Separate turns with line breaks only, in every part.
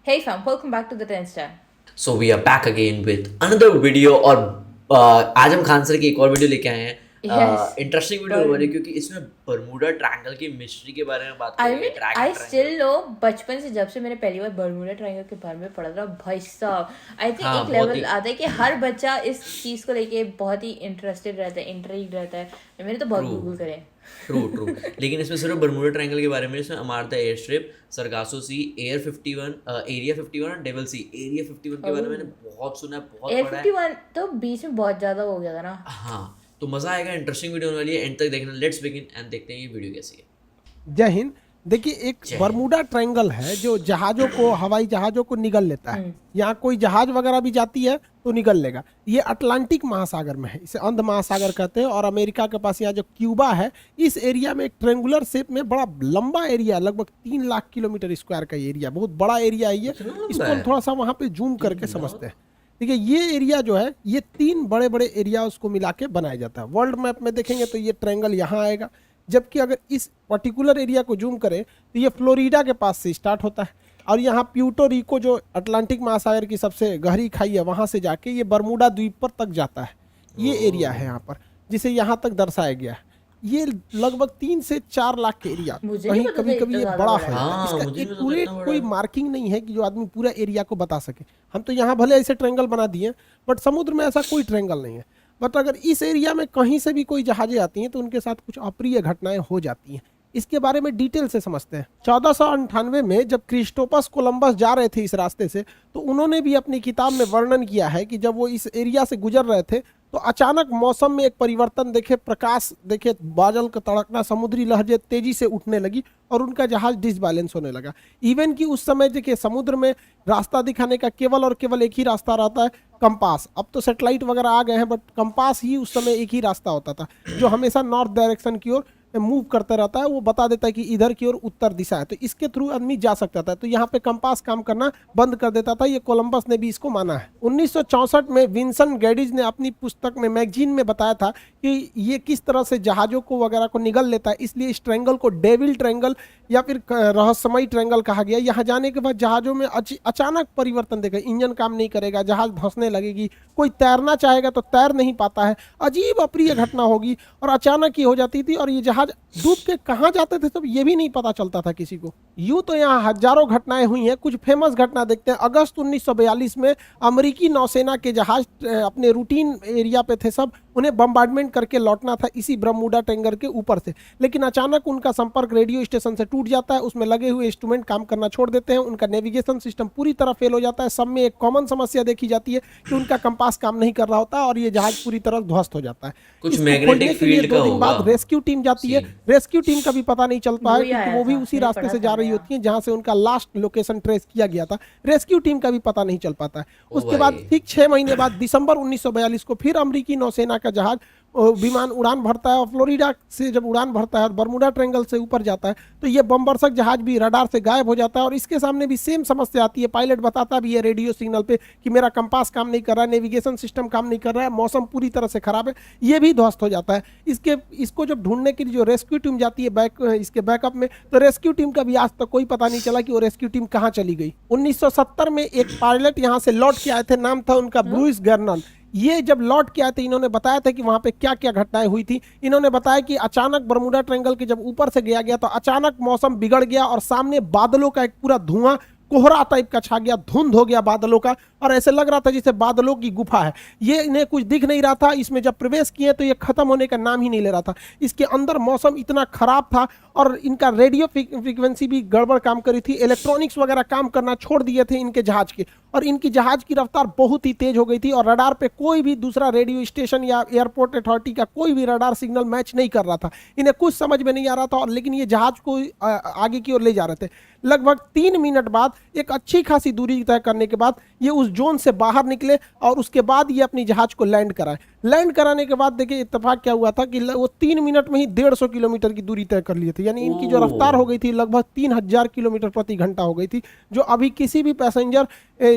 Hey fam, welcome back to the 10 Star.
So we are back again with another video और आज हम Khan sir की एक और वीडियो लेके आए हैं।
Yes,
इंटरेस्टिंग वीडियो हो रही है क्योंकि इसमें बरमूडा ट्रायंगल की मिस्ट्री के बारे में बात
I
करेंगे।
mean, I still know बचपन से जब से मैंने पहली बार बर्मुडा ट्रायंगल के बारे में पढ़ा था भाई साहब, आई थिंक
हाँ,
एक
बहुत
लेवल
ही-
आता है कि हर बच्चा इस चीज़ को लेके बहुत ही इंटरेस्टेड रहता है, इंट्रीग्ड रहता है। मैंने तो बहुत
True.
गूगल करे।
ट्रू लेकिन इसमें सिर्फ बरमूडा ट्रायंगल के बारे में, इसमें अमार्ता air strip, Sargasso Sea, air 51, area 51 और डेविल सी। एरिया 51 के बारे में मैंने बहुत सुना है, बहुत
एयर
पढ़ा है।
51 तो बीच में बहुत ज़्यादा हो गया था ना।
हाँ, तो मज़ा आएगा, इंटरेस्टिंग वीडियो होने वाली है, एंड तक देखना। लेट्स बिगिन एंड देखते हैं ये वीडियो कैसी है।
जय हिंद। देखिए, एक
जय
बरमूडा ट्रायंगल है जो जहाज़ों को, हवाई जहाज़ों को निगल लेता है। यहाँ कोई जहाज वगैरह भी जाती है तो निगल लेगा। ये अटलांटिक महासागर में है, इसे अंध महासागर कहते हैं। और अमेरिका के पास यहाँ जो क्यूबा है, इस एरिया में एक ट्रेंगुलर शेप में बड़ा लंबा एरिया, लगभग 3 लाख किलोमीटर स्क्वायर का एरिया, बहुत बड़ा एरिया है ये। इसको हम थोड़ा सा वहाँ पे जूम करके समझते हैं। देखिए, ये एरिया जो है, ये 3 बड़े बड़े एरिया उसको मिला के बनाया जाता है। वर्ल्ड मैप में देखेंगे तो ये ट्रायंगल यहाँ आएगा, जबकि अगर इस पर्टिकुलर एरिया को जूम करें तो ये फ्लोरिडा के पास से स्टार्ट होता है और यहाँ प्यूर्टो रिको, जो अटलांटिक महासागर की सबसे गहरी खाई है, वहाँ से जाके ये बरमूडा द्वीप पर तक जाता है। ये एरिया है यहाँ पर, जिसे यहाँ तक दर्शाया गया है। ये लगभग 3 से 4 लाख के एरिया,
मुझे नहीं
कहीं
पता था
कभी कभी
इतना
ये
ज़्यादा
बड़ा
बड़ा
है।
हाँ,
इसका
मुझे भी तो
एक्यूरेट
इतना बड़ा
कोई
है।
मार्किंग नहीं है कि जो आदमी पूरा एरिया को बता सके। हम तो यहाँ भले ऐसे ट्रायंगल बना दिए, बट समुद्र में ऐसा कोई ट्रायंगल नहीं है। बट अगर इस एरिया में कहीं से भी कोई जहाजें आती हैं तो उनके साथ कुछ अप्रिय घटनाएं हो जाती हैं। इसके बारे में डिटेल से समझते हैं। 1498 में जब क्रिस्टोपस कोलंबस जा रहे थे इस रास्ते से, तो उन्होंने भी अपनी किताब में वर्णन किया है कि जब वो इस एरिया से गुजर रहे थे तो अचानक मौसम में एक परिवर्तन देखे, प्रकाश देखे, बादल का तड़कना, समुद्री लहरें तेजी से उठने लगी और उनका जहाज डिसबैलेंस होने लगा। इवन कि उस समय देखिए, समुद्र में रास्ता दिखाने का केवल और केवल एक ही रास्ता रहता है, कंपास। अब तो सेटेलाइट वगैरह आ गए हैं, बट कंपास ही उस समय एक ही रास्ता होता था जो हमेशा नॉर्थ डायरेक्शन की ओर मूव करता रहता है। वो बता देता है कि इधर की ओर उत्तर दिशा है, तो इसके थ्रू आदमी जा सकता था। तो यहाँ पे कंपास काम करना बंद कर देता था। ये कोलंबस ने भी इसको माना है। 1964 में विंसेंट गैडिज ने अपनी पुस्तक में, मैगजीन में बताया था कि ये किस तरह से जहाजों को वगैरह को निगल लेता है। इसलिए इस ट्रायंगल को डेविल ट्रायंगल या फिर रहस्यमयी ट्रायंगल कहा गया। यहाँ जाने के बाद जहाजों में अचानक परिवर्तन देखा, इंजन काम नहीं करेगा, जहाज धंसने लगेगी, कोई तैरना चाहेगा तो तैर नहीं पाता है, अजीब अप्रिय घटना होगी और अचानक ही हो जाती थी। और ये जहाज डूब के कहाँ जाते थे तब ये भी नहीं पता चलता था किसी को। यूं तो यहाँ हजारों घटनाएं हुई हैं। कुछ फेमस घटना देखते हैं। अगस्त 1942 में अमेरिकी नौसेना के जहाज अपने रूटीन एरिया पे थे सब, उन्हें बम्बार्डमेंट करके लौटना था इसी बरमूडा ट्रायंगल के ऊपर से। लेकिन अचानक उनका संपर्क रेडियो स्टेशन से टूट जाता है, उसमें लगे हुए इंस्ट्रूमेंट काम करना छोड़ देते हैं, उनका नेविगेशन सिस्टम पूरी तरह फेल हो जाता है। सब में एक कॉमन समस्या देखी जाती है कि उनका कंपास काम नहीं कर रहा होता और ये जहाज पूरी तरह ध्वस्त हो जाता है।
कुछ
इसको
मैग्नेटिक
खोजने के लिए
फील्ड
2
का
दिन बाद
होगा।
रेस्क्यू टीम जाती है। रेस्क्यू टीम का भी पता नहीं चलता है
वही
क्योंकि
आया
वो भी
था,
उसी
मैंने
रास्ते
पढ़ा
से
था
जा रही
नया।
होती है जहां से उनका लास्ट लोकेशन ट्रेस किया गया था। रेस्क्यू टीम का भी पता नहीं चल पाता है। उसके बाद
भाई।
ठीक 6 महीने बाद दिसंबर 1942 को फिर अमेरिकी नौसेना का जहाज विमान उड़ान भरता है और फ्लोरिडा से जब उड़ान भरता है और बरमूडा ट्रायंगल से ऊपर जाता है तो ये बमबरसक जहाज भी रडार से गायब हो जाता है। और इसके सामने भी सेम समस्या आती है। पायलट बताता भी है रेडियो सिग्नल पे कि मेरा कंपास काम नहीं कर रहा है, नेविगेशन सिस्टम काम नहीं कर रहा है, मौसम पूरी तरह से खराब है। ये भी ध्वस्त हो जाता है। इसको जब ढूंढने के लिए जो रेस्क्यू टीम जाती है इसके बैकअप में, तो रेस्क्यू टीम का भी आज तक कोई पता नहीं चला कि वो रेस्क्यू टीम कहाँ चली गई। 1970 में एक पायलट यहाँ से लौट के आए थे, नाम था उनका ब्रूइस गर्नल। ये जब लौट के आए थे, इन्होंने बताया था कि वहां पे क्या क्या घटनाएं हुई थी। इन्होंने बताया कि अचानक बरमूडा ट्रायंगल के जब ऊपर से गया तो अचानक मौसम बिगड़ गया और सामने बादलों का एक पूरा धुआं, कोहरा टाइप का छा गया, धुंध हो गया बादलों का और ऐसे लग रहा था जैसे बादलों की गुफा है। ये इन्हें कुछ दिख नहीं रहा था। इसमें जब प्रवेश किए तो ये खत्म होने का नाम ही नहीं ले रहा था। इसके अंदर मौसम इतना खराब था और इनका रेडियो फ्रीक्वेंसी भी गड़बड़ काम करी थी, इलेक्ट्रॉनिक्स वगैरह काम करना छोड़ दिए थे इनके जहाज के, और इनकी जहाज की रफ्तार बहुत ही तेज हो गई थी और रडार पे कोई भी दूसरा रेडियो स्टेशन या एयरपोर्ट अथॉरिटी का कोई भी रडार सिग्नल मैच नहीं कर रहा था। इन्हें कुछ समझ में नहीं आ रहा था और लेकिन ये जहाज को आगे की ओर ले जा रहे थे। लगभग 3 मिनट बाद, एक अच्छी खासी दूरी तय करने के बाद, ये उस जोन से बाहर निकले और उसके बाद ये अपनी जहाज को लैंड कराए। लैंड कराने के बाद देखिए इत्तेफाक क्या हुआ था कि वो 3 मिनट में ही 150 किलोमीटर की दूरी तय कर लिए थे। यानी इनकी जो रफ्तार हो गई थी लगभग 3000 किलोमीटर प्रति घंटा हो गई थी, जो अभी किसी भी पैसेंजर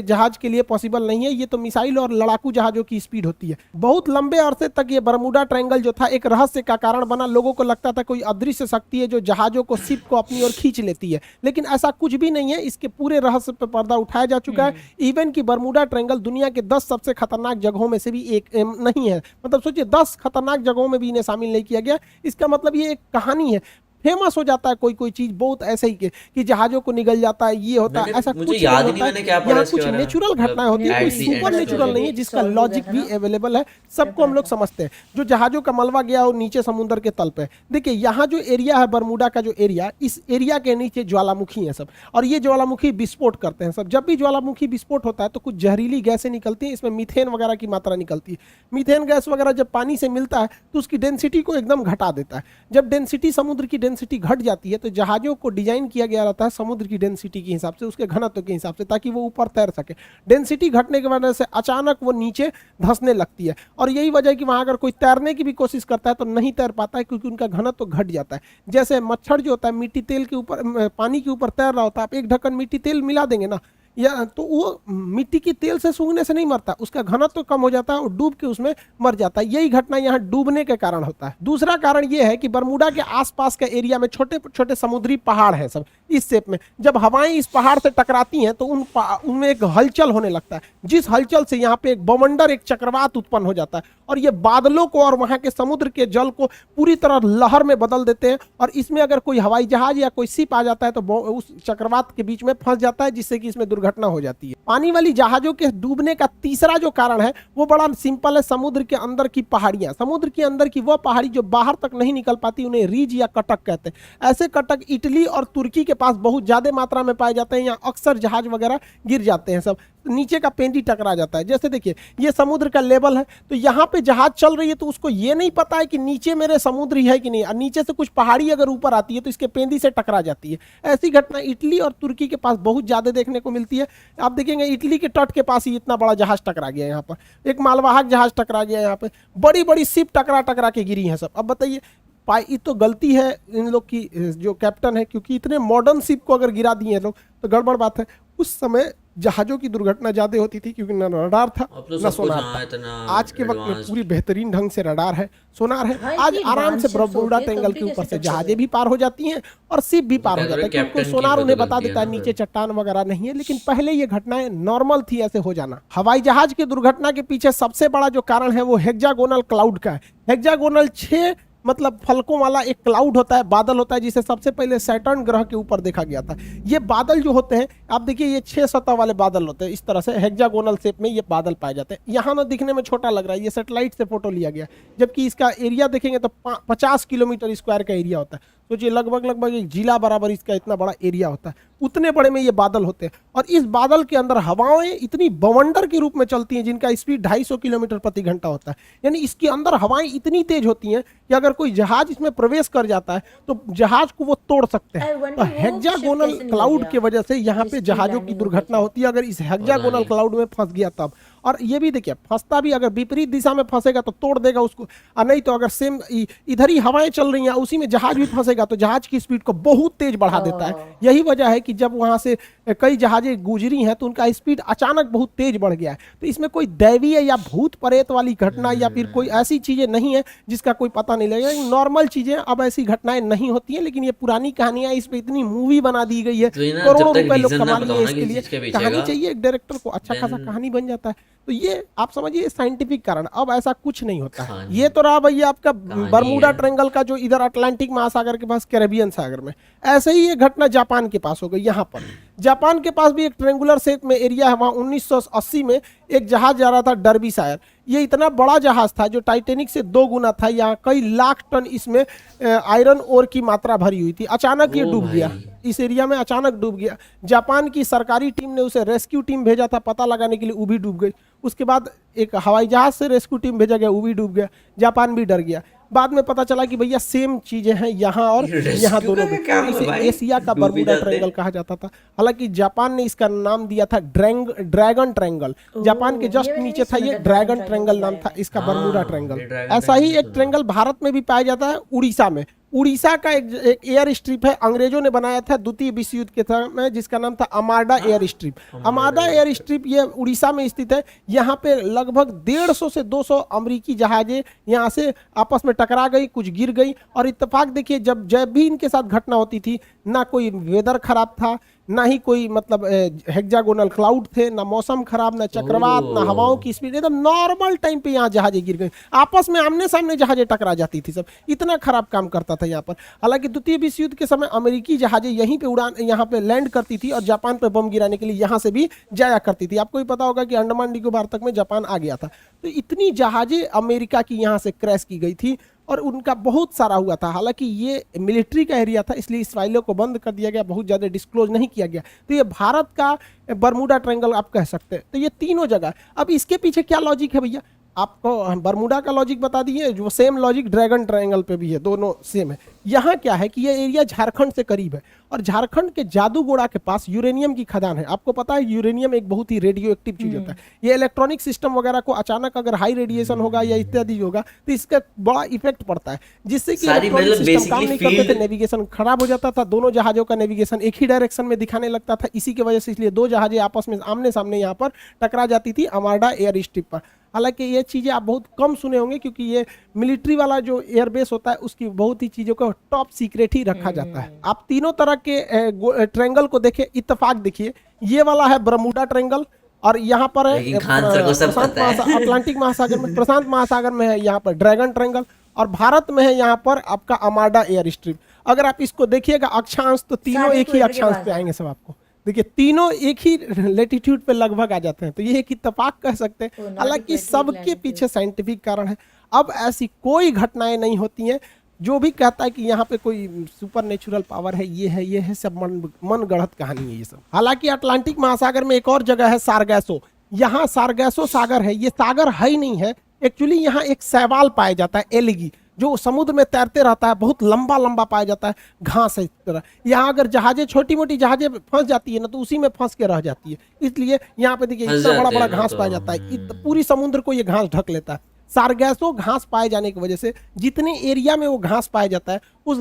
जहाज के लिए पॉसिबल नहीं है। ये तो मिसाइल और लड़ाकू जहाजों की स्पीड होती है। बहुत लंबे अरसे तक ये बरमूडा ट्रायंगल जो था एक रहस्य का कारण बना। लोगों को लगता था कोई अदृश्य शक्ति है जो जहाजों को, शिप को अपनी ओर खींच लेती है, लेकिन ऐसा कुछ भी नहीं है, इसके पूरे रहस्य पे पर्दा उठाया जा चुका है। इवन कि बर्मुडा ट्रायंगल दुनिया के 10 सबसे खतरनाक जगहों में से भी एक नहीं है, मतलब सोचिए 10 खतरनाक जगहों में भी इन्हें शामिल नहीं किया गया। इसका मतलब ये एक कहानी है, फेमस हो जाता है कोई चीज बहुत ऐसे ही कि जहाजों को निगल जाता है, ये होता है, ऐसा
मुझे
कुछ
याद
नहीं
ही नहीं
होता
मैंने
है।
क्या पढ़ा
यहाँ
इसके
कुछ
बारे में।
नेचुरल घटनाएं होती है, कोई
At the
super
end
natural नहीं है जिसका लॉजिक भी अवेलेबल है, सबको हम लोग समझते हैं। जो जहाजों का मलबा गया और नीचे समुद्र के तल पे, देखिए यहाँ जो एरिया है बर्मुडा का जो एरिया, इस एरिया के नीचे ज्वालामुखी है सब, और ये ज्वालामुखी विस्फोट करते हैं सब। जब भी ज्वालामुखी विस्फोट होता है तो कुछ जहरीली गैसें निकलती हैं, इसमें मीथेन वगैरह की मात्रा निकलती है। मीथेन गैस वगैरह जब पानी से मिलता है तो उसकी डेंसिटी को एकदम घटा देता है। जब डेंसिटी समुद्र की डेंसिटी घट जाती है तो जहाजों को डिजाइन किया गया रहता है समुद्र की डेंसिटी के हिसाब से, उसके घनत्व के हिसाब से, ताकि वो ऊपर तैर सके। डेंसिटी घटने की वजह से अचानक वो नीचे धंसने लगती है, और यही वजह है कि वहां अगर कोई तैरने की भी कोशिश करता है तो नहीं तैर पाता है, क्योंकि उनका घनत्व घट जाता है। जैसे मच्छर जो होता है मिट्टी तेल के ऊपर, पानी के ऊपर तैर रहा होता है, आप एक ढक्कन मिट्टी तेल मिला देंगे ना, या तो वो मिट्टी की तेल से सूंघने से नहीं मरता, उसका घनत्व कम हो जाता है और डूब के उसमें मर जाता है। यही घटना यहाँ डूबने के कारण होता है। दूसरा कारण ये है कि बर्मुडा के आसपास के एरिया में छोटे छोटे समुद्री पहाड़ हैं सब इस शेप में। जब हवाएं इस पहाड़ से टकराती हैं तो उनमें एक हलचल होने लगता है, जिस हलचल से यहाँ पे एक बवंडर, एक चक्रवात उत्पन्न हो जाता है, और ये बादलों को और वहां के समुद्र के जल को पूरी तरह लहर में बदल देते हैं। और इसमें अगर कोई हवाई जहाज या कोई शिप आ जाता है तो उस चक्रवात के बीच में फंस जाता है, जिससे कि इसमें दुर्घटना हो जाती है। पानी वाली जहाजों के डूबने का तीसरा जो कारण है वो बड़ा सिंपल है, समुद्र के अंदर की पहाड़ियां। समुद्र के अंदर की वह पहाड़ी जो बाहर तक नहीं निकल पाती, उन्हें रीज या कटक कहते हैं। ऐसे कटक इटली और तुर्की के पास बहुत ज्यादा मात्रा में पाए जाते हैं। यहाँ अक्सर जहाज वगैरह गिर जाते हैं, सब नीचे का पेंडी टकरा जाता है। जैसे देखिए ये समुद्र का लेवल है, तो यहाँ पे जहाज चल रही है तो उसको ये नहीं पता है कि नीचे मेरे समुद्र ही है कि नहीं, और नीचे से कुछ पहाड़ी अगर ऊपर आती है तो इसके पेंदी से टकरा जाती है। ऐसी घटना इटली और तुर्की के पास बहुत ज्यादा देखने को मिलती है। आप देखेंगे इटली के तट के पास ही इतना बड़ा जहाज टकरा गया, यहाँ पर एक मालवाहक जहाज टकरा गया, यहाँ पे बड़ी बड़ी शिप टकरा के गिरी है सब। अब बताइए ये तो गलती है इन लोग की, जो कैप्टन है, क्योंकि इतने मॉडर्न शिप को अगर गिरा दिए लोग तो गड़बड़ बात है। उस समय जहाजों की दुर्घटना ज्यादा होती थी क्योंकि न रडार था न सोनार था। आज के वक्त में पूरी बेहतरीन ढंग से रडार है, सोनार है।
हाँ,
आज
ये
आराम से
advanced
बर्मुडा
होती है,
ट्रायंगल
तब
के
भी
ऊपर
कैसे
से
टक्कर
जहाजें भी पार हो जाती हैं और शिप भी पार हो जाता है, क्योंकि
कैप्टन
सोनार
की
उन्हें
बदल
बता
गलती
देता
है
है
ना
नीचे चट्टान वगैरह नहीं है। लेकिन पहले ये घटनाएं नॉर्मल थी ऐसे हो जाना। हवाई जहाज की दुर्घटना के पीछे सबसे बड़ा जो कारण है वो हेक्सागोनल क्लाउड का है। हेक्सागोनल 6 मतलब फलकों वाला एक क्लाउड होता है, बादल होता है, जिसे सबसे पहले सैटर्न ग्रह के ऊपर देखा गया था। ये बादल जो होते हैं, आप देखिए ये 6 सतह वाले बादल होते हैं, इस तरह से हेक्सागोनल शेप में ये बादल पाए जाते हैं। यहाँ ना दिखने में छोटा लग रहा है, ये सैटेलाइट से फोटो लिया गया, जबकि इसका एरिया देखेंगे तो 50 किलोमीटर स्क्वायर का एरिया होता है। सोचिए लगभग एक जिला बराबर इसका इतना बड़ा एरिया होता है, उतने बड़े में ये बादल होते हैं। और इस बादल के अंदर हवाएं इतनी बवंडर के रूप में चलती हैं जिनका स्पीड 250 किलोमीटर प्रति घंटा होता है। यानी इसके अंदर हवाएं इतनी तेज होती हैं कि अगर कोई जहाज इसमें प्रवेश कर जाता है तो जहाज को वो तोड़ सकते हैं। तो हेक्सागोनल क्लाउड की वजह से यहाँ पे जहाजों की दुर्घटना होती है अगर इस हेक्सागोनल क्लाउड में फंस गया तब। और ये भी देखिए फंसता भी अगर विपरीत दिशा में फंसेगा तो तोड़ देगा उसको, और नहीं तो अगर सेम इधर ही हवाएं चल रही हैं उसी में जहाज भी फंसेगा तो जहाज की स्पीद को बहुत तेज बढ़ा देता है। यही वजह है कि जब वहां से कई जहाजें गुजरी हैं तो उनका स्पीड अचानक बहुत तेज बढ़ गया है। तो इसमें कोई दैवीय या भूत प्रेत वाली घटना या फिर कोई ऐसी चीजें नहीं है जिसका कोई पता नहीं लगेगा। नॉर्मल चीजें, अब ऐसी घटनाएं नहीं होती हैं, लेकिन ये पुरानी कहानियां, इस पे इतनी मूवी बना दी गई है, करोड़ों रुपए लोग कमा लिए इसके लिए। कहानी चाहिए एक डायरेक्टर को, अच्छा खासा कहानी बन जाता है। तो ये आप समझिए साइंटिफिक कारण। अब ऐसा कुछ नहीं होता है। ये तो रहा भैया आपका बर्मुडा ट्रायंगल का जो इधर अटलांटिक महासागर के पास कैरेबियन सागर में। ऐसे ही ये घटना जापान के पास हो गई। यहाँ पर जापान के पास भी एक ट्रेंगुलर शेप में एरिया है, वहाँ 1980 में एक जहाज जा रहा था डर्बीशायर। ये इतना बड़ा जहाज था जो टाइटेनिक से 2 गुना था। यहाँ कई लाख टन इसमें आयरन ओर की मात्रा भरी हुई थी। अचानक ये डूब गया, इस एरिया में अचानक डूब गया। जापान की सरकारी टीम ने उसे रेस्क्यू टीम भेजा था पता लगाने के लिए, वो भी डूब गई। उसके बाद एक हवाई जहाज से रेस्क्यू टीम भेजा गया, वो भी डूब गया। जापान भी डर गया। बाद में पता चला कि भैया सेम चीजें हैं यहाँ और यहाँ दोनों में। इसे एशिया का बर्मुडा ट्रायंगल कहा जाता था। हालांकि जापान ने इसका नाम दिया था ड्रैगन ट्रायंगल। जापान के जस्ट नीचे था ये ड्रैगन ट्रायंगल नाम था इसका, बर्मुडा ट्रायंगल। ऐसा ही एक ट्रायंगल भारत में भी पाया जाता है, उड़ीसा में। उड़ीसा का एक एयर स्ट्रिप है, अंग्रेजों ने बनाया था द्वितीय विश्व युद्ध के समय, जिसका नाम था अमार्डा एयर स्ट्रिप। अमार्डा एयर स्ट्रिप ये उड़ीसा में स्थित है। यहाँ पे लगभग 150 से 200 अमेरिकी जहाजें यहाँ से आपस में टकरा गई, कुछ गिर गई। और इत्तेफाक देखिए, जब भी इनके साथ घटना होती थी, ना कोई वेदर खराब था, ना ही कोई मतलब हेक्सागोनल क्लाउड थे, ना मौसम खराब, ना चक्रवात, ना हवाओं की स्पीड, एकदम नॉर्मल टाइम पे यहाँ जहाजें गिर गई, आपस में आमने सामने जहाजें टकरा जाती थी सब, इतना खराब काम करता था यहाँ पर। हालांकि द्वितीय विश्व युद्ध के समय अमेरिकी जहाजें यहीं पे यहाँ पे लैंड करती थी और जापान पे बम गिराने के लिए यहाँ से भी जाया करती थी। आपको भी पता होगा कि अंडमान निकोबार तक में जापान आ गया था। तो इतनी जहाजें अमेरिका की यहाँ से क्रैश की गई थी और उनका बहुत सारा हुआ था। हालांकि ये मिलिट्री का एरिया था, इसलिए इस फाइलों को बंद कर दिया गया, बहुत ज़्यादा डिस्क्लोज नहीं किया गया। तो ये भारत का बरमूडा ट्रायंगल आप कह सकते हैं। तो ये तीनों जगह, अब इसके पीछे क्या लॉजिक है भैया, आपको बरमूडा का लॉजिक बता दिए, जो सेम लॉजिक ड्रैगन ट्रायंगल पे भी है, दोनों सेम है। यहाँ क्या है कि ये एरिया झारखंड से करीब है और झारखंड के जादूगोड़ा के पास यूरेनियम की खदान है। आपको पता है यूरेनियम एक बहुत ही रेडियो एक्टिव चीज होता है। ये इलेक्ट्रॉनिक सिस्टम वगैरह को अचानक अगर हाई रेडिएशन होगा या इत्यादि होगा तो इसका बड़ा इफेक्ट पड़ता है, जिससे कि इलेक्ट्रॉनिक सिस्टम काम नहीं करते थे, नेविगेशन खराब हो जाता था, दोनों जहाजों का नेविगेशन एक ही डायरेक्शन में दिखाने लगता था। इसी की वजह से इसलिए दो जहाजें आपस में आमने सामने यहाँ पर टकरा जाती थी अमार्डा एयर स्ट्रिप पर। हालांकि ये चीज़ें आप बहुत कम सुने होंगे क्योंकि ये मिलिट्री वाला जो एयरबेस होता है उसकी बहुत ही चीज़ों को टॉप सीक्रेट ही रखा जाता है। आप तीनों तरह के ट्रायंगल को देखें, इत्तेफाक देखिए, ये वाला है बरमूडा ट्रायंगल और यहाँ पर है अटलांटिक महासागर में, प्रशांत महासागर में है यहाँ पर ड्रैगन ट्रायंगल और भारत में है यहाँ पर आपका अमार्डा एयर स्ट्रिप। अगर आप इसको देखिएगा अक्षांश तो तीनों एक ही अक्षांश पे आएंगे सब आपको। देखिए तीनों एक ही लेटीट्यूड पे लगभग आ जाते हैं, तो ये एक इत्तेफाक कह सकते हैं। हालांकि सबके पीछे साइंटिफिक कारण है। अब ऐसी कोई घटनाएं नहीं होती हैं। जो भी कहता है कि यहाँ पे कोई सुपर नेचुरल पावर है, ये है सब मन गढ़ंत कहानी है ये सब। हालांकि अटलांटिक महासागर में एक और जगह है सारगैसो, यहाँ सारगैसो सागर है। ये सागर है ही नहीं है एक्चुअली, यहाँ एक शैवाल पाया जाता है, एलिगी, जो समुद्र में तैरते रहता है, बहुत लंबा लंबा पाया जाता है, घास है इस तरह। यहाँ अगर जहाजें छोटी मोटी जहाजें फंस जाती है ना तो उसी में फंस के रह जाती है, इसलिए यहाँ पे देखिए इतना बड़ा बड़ा घास पाया जाता है, पूरी समुद्र को ये घास ढक लेता है। सारगैसो घास पाए जाने की वजह से जितने एरिया में वो घास पाया जाता है, उस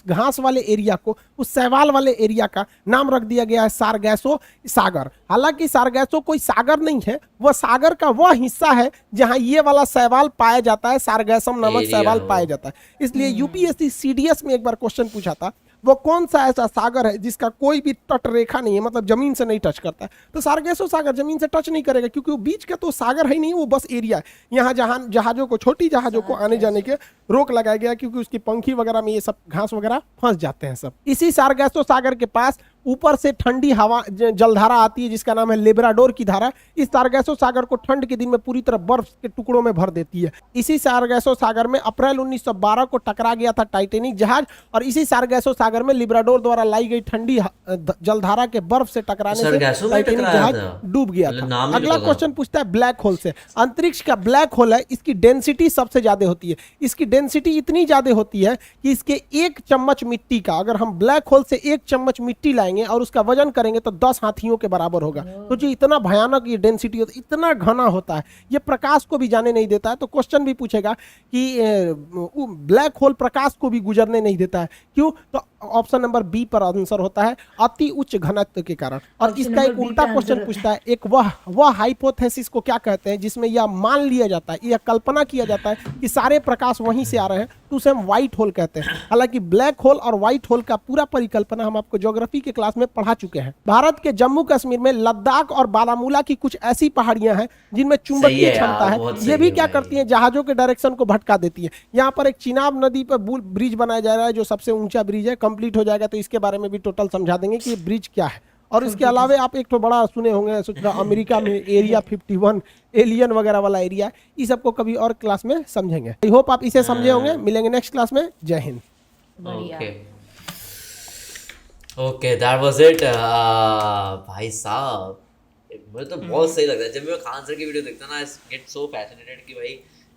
घास वाले एरिया को, उस शैवाल वाले एरिया का नाम रख दिया गया है सारगैसो सागर। हालांकि सारगैसो कोई सागर नहीं है, वह सागर का वह हिस्सा है जहां ये वाला शैवाल पाया जाता है, सारगैसम नामक शैवाल पाया जाता है। इसलिए यूपीएससी सीडीएस में एक बार क्वेश्चन पूछा था, वो कौन सा ऐसा सागर है जिसका कोई भी तट रेखा नहीं है, मतलब जमीन से नहीं टच करता है। तो सारगैसो सागर जमीन से टच नहीं करेगा क्योंकि वो बीच का तो सागर है नहीं, वो बस एरिया है। यहाँ जहाँ जहाजों को, छोटी जहाजों को आने जाने के रोक लगाया गया क्योंकि उसकी पंखी वगैरह में ये सब घास वगैरह फंस जाते हैं सब। इसी सारगैसो सागर के पास ऊपर से ठंडी हवा जलधारा आती है जिसका नाम है लेब्राडोर की धारा। इस सारगैसो सागर को ठंड के दिन में पूरी तरह बर्फ के टुकड़ों में भर देती है। इसी सारगैसो सागर में अप्रैल 1912 को टकरा गया था टाइटेनिक जहाज और इसी सारगैसो सागर में लिब्राडोर द्वारा लाई गई ठंडी जलधारा के बर्फ से टकराने से टाइटेनिक जहाज डूब गया था। अगला क्वेश्चन पूछता है ब्लैक होल से। अंतरिक्ष का ब्लैक होल है, इसकी डेंसिटी सबसे ज्यादा होती है। इसकी डेंसिटी इतनी ज्यादा होती है कि इसके 1 चम्मच मिट्टी का, अगर हम ब्लैक होल से 1 चम्मच मिट्टी लाएंगे और उसका वजन करेंगे तो 10 हाथियों के बराबर होगा। तो जो इतना भयानक ये डेंसिटी होता है, इतना घना होता है, ये प्रकाश को भी जाने नहीं देता है। तो क्वेश्चन भी पूछेगा कि ब्लैक होल प्रकाश को भी गुजरने नहीं देता है, क्यों? तो ऑप्शन नंबर बी पर आंसर होता है अति उच्च घनत्व के कारण। और इसका एक उल्टा क्वेश्चन पूछता है, एक वह हाइपोथेसिस को क्या कहते हैं जिसमें यह मान लिया जाता है, यह कल्पना किया जाता है कि सारे प्रकाश वहीं से आ रहे हैं, तो उसे हम व्हाइट होल कहते हैं। हालांकि ब्लैक होल और व्हाइट होल का पूरा परिकल्पना हम आपको ज्योग्राफी के क्लास में पढ़ा चुके हैं। भारत के जम्मू कश्मीर में लद्दाख और बारामूला की कुछ ऐसी पहाड़ियां हैं जिनमें चुंबकीय क्षमता है। ये भी क्या करती हैं, जहाजों के डायरेक्शन को भटका देती है। यहाँ पर एक चिनाब नदी पर ब्रिज बनाया जा रहा है जो सबसे ऊंचा ब्रिज है, कंप्लीट हो जाएगा तो इसके बारे में भी टोटल समझा देंगे कि ये ब्रिज क्या है। और इसके अलावा आप एक तो बड़ा सुने होंगे, सोच रहा अमेरिका में एरिया 51 एलियन वगैरह वाला एरिया, इस सबको कभी और क्लास में समझेंगे। आई होप आप इसे समझे होंगे। मिलेंगे नेक्स्ट क्लास में। जय Hind.
Okay that was it. भाई साहब मुझे तो बहुत सही लगता है जब मैं खान सर की वीडियो देखता ना, आई गेट सो फैसिनेटेड कि भाई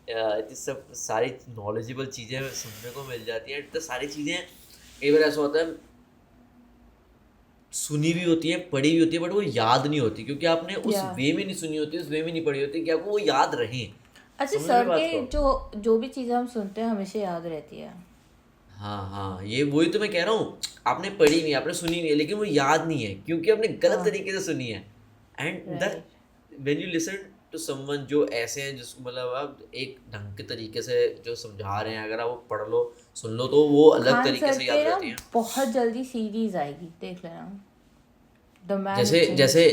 इतनी सब सारी नॉलेजेबल चीज़ें सुनने को मिल जाती हैं। तो सारी चीज़ें कई बार ऐसा होता है सुनी भी होती है, पढ़ी भी होती है, बट वो याद नहीं होती क्योंकि आपने उस वे में नहीं सुनी होती, उस वे में नहीं पढ़ी होती कि आपको वो याद रहे।
अच्छा सर के जो भी चीज़ें हम सुनते हैं हमेशा याद रहती है।
हाँ ये वही तो मैं कह रहा हूँ, आपने पढ़ी नहीं, आपने सुनी नहीं है, लेकिन वो याद नहीं है क्योंकि आपने गलत तरीके से सुनी है। And that when you listen to someone जो ऐसे हैं, जिसको मतलब आप एक ढंग के तरीके से जो समझा रहे हैं, अगर आप वो पढ़ लो सुन लो तो वो अलग
खान
तरीके
सर
से
पे
याद
ना
रहती हैं।
बहुत जल्दी सीरीज आएगी, देख लेना। द मैन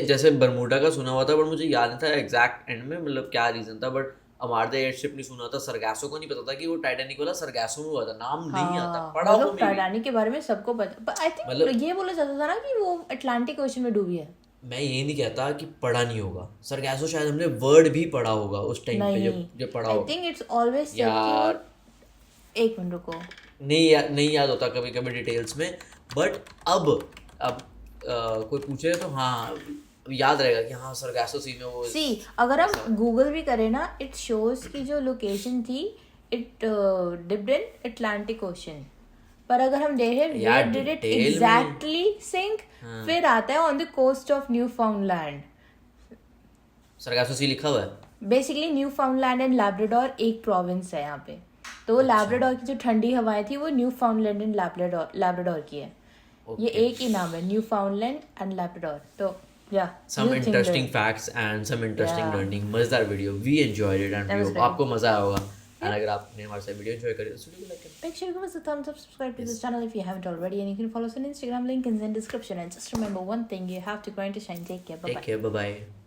जैसे बरमूडा का सुना हुआ था, बट मुझे याद नहीं था एग्जैक्ट एंड में मतलब क्या रीजन था, बट अमार द एयरशिप नहीं सुना था, सरगासो को नहीं पता था कि वो टाइटैनिक वाला सरगासो में हुआ था, नाम नहीं आता, पढ़ा वो
मतलब टाइटैनिक के बारे में सबको पता, पर आई थिंक
मतलब-
ये बोला जाता था ना कि वो अटलांटिक ओशन में डूबी है।
मैं ये नहीं कहता कि पढ़ा नहीं होगा, सरगासो शायद हमने वर्ड भी पढ़ा होगा उस टाइम पे,
नहीं,
जब पढ़ा
आई
होगा
थिंक इट्स ऑलवेज
यार,
एक मिनट रुको,
नहीं याद होता कभी कभी डिटेल्स में, बट अब कोई पूछे तो हाँ याद रहेगा कि हाँ सरगासो सी में वो
सी अगर हम गूगल भी करें ना, इट शोज की जो लोकेशन थी, it dipped in Atlantic ocean, पर अगर हम देखें
यार,
वेयर डिड इट
डिटेल में-
एग्जैक्टली सिंक, फिर आता है on the coast of Newfoundland.
Sargasso sea लिखा हुआ है।
बेसिकली न्यूफाउंडलैंड एंड लैब्राडोर एक प्रोविंस है यहाँ पे, तो वो लैब्राडोर की जो ठंडी हवाएं थी वो न्यूफाउंडलैंड एंड लैब्राडोर की है। ये एक ही नाम है, न्यूफाउंडलैंड एंड लैब्राडोर। तो या
Some interesting facts and some interesting learning, मजेदार video, we enjoyed it and we hope आपको मजा आया होगा। And अगर आपने हमारे साथ वीडियो एंजॉय करी तो वीडियो को लाइक करें।
make sure to give us a thumbs up, subscribe to this channel if you haven't already, and you can follow us on Instagram, link is in description. And just remember one thing, you have to grind to shine. Take care, bye bye.
Take care, bye bye।